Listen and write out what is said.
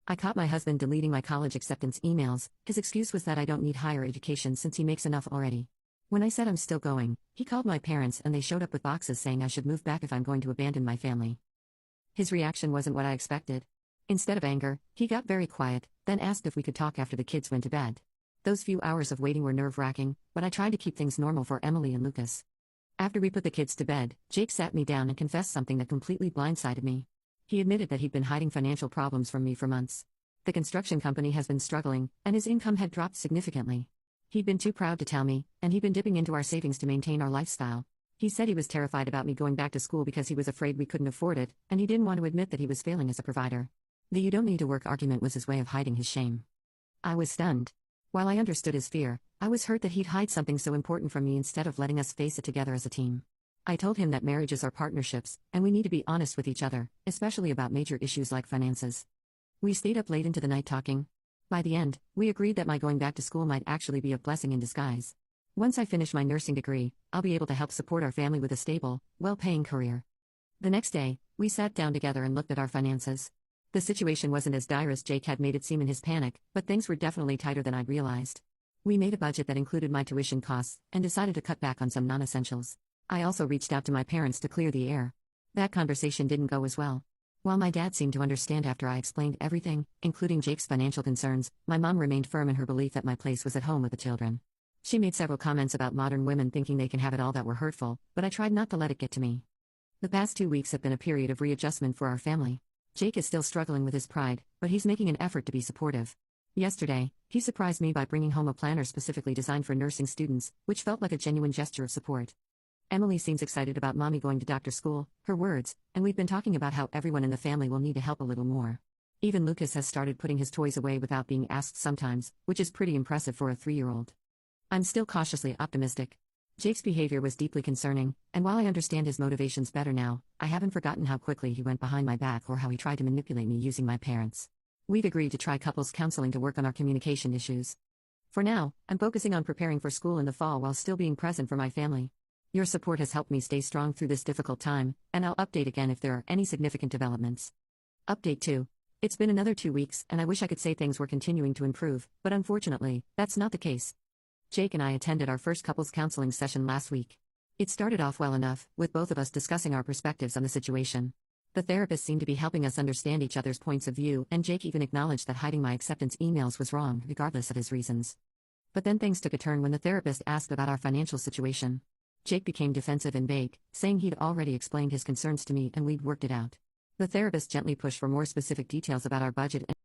I caught my husband deleting my college acceptance emails. His excuse was that I don't need higher education since he makes enough already. When I said I'm still going, he called my parents and they showed up with boxes saying I should move back if I'm going to abandon my family. His reaction wasn't what I expected. Instead of anger, he got very quiet, then asked if we could talk after the kids went to bed. Those few hours of waiting were nerve-wracking, but I tried to keep things normal for Emily and Lucas. After we put the kids to bed, Jake sat me down and confessed something that completely blindsided me. He admitted that he'd been hiding financial problems from me for months. The construction company has been struggling, and his income had dropped significantly. He'd been too proud to tell me, and he'd been dipping into our savings to maintain our lifestyle. He said he was terrified about me going back to school because he was afraid we couldn't afford it, and he didn't want to admit that he was failing as a provider. The "you don't need to work" argument was his way of hiding his shame. I was stunned. While I understood his fear, I was hurt that he'd hide something so important from me instead of letting us face it together as a team. I told him that marriages are partnerships, and we need to be honest with each other, especially about major issues like finances. We stayed up late into the night talking. By the end, we agreed that my going back to school might actually be a blessing in disguise. Once I finish my nursing degree, I'll be able to help support our family with a stable, well-paying career. The next day, we sat down together and looked at our finances. The situation wasn't as dire as Jake had made it seem in his panic, but things were definitely tighter than I'd realized. We made a budget that included my tuition costs, and decided to cut back on some non-essentials. I also reached out to my parents to clear the air. That conversation didn't go as well. While my dad seemed to understand after I explained everything, including Jake's financial concerns, my mom remained firm in her belief that my place was at home with the children. She made several comments about modern women thinking they can have it all that were hurtful, but I tried not to let it get to me. The past 2 weeks have been a period of readjustment for our family. Jake is still struggling with his pride, but he's making an effort to be supportive. Yesterday, he surprised me by bringing home a planner specifically designed for nursing students, which felt like a genuine gesture of support. Emily seems excited about mommy going to doctor school, her words, and we've been talking about how everyone in the family will need to help a little more. Even Lucas has started putting his toys away without being asked sometimes, which is pretty impressive for a 3-year-old. I'm still cautiously optimistic. Jake's behavior was deeply concerning, and while I understand his motivations better now, I haven't forgotten how quickly he went behind my back or how he tried to manipulate me using my parents. We've agreed to try couples counseling to work on our communication issues. For now, I'm focusing on preparing for school in the fall while still being present for my family. Your support has helped me stay strong through this difficult time, and I'll update again if there are any significant developments. Update 2. It's been another 2 weeks, and I wish I could say things were continuing to improve, but unfortunately, that's not the case. Jake and I attended our first couples counseling session last week. It started off well enough, with both of us discussing our perspectives on the situation. The therapist seemed to be helping us understand each other's points of view, and Jake even acknowledged that hiding my acceptance emails was wrong, regardless of his reasons. But then things took a turn when the therapist asked about our financial situation. Jake became defensive and vague, saying he'd already explained his concerns to me and we'd worked it out. The therapist gently pushed for more specific details about our budget and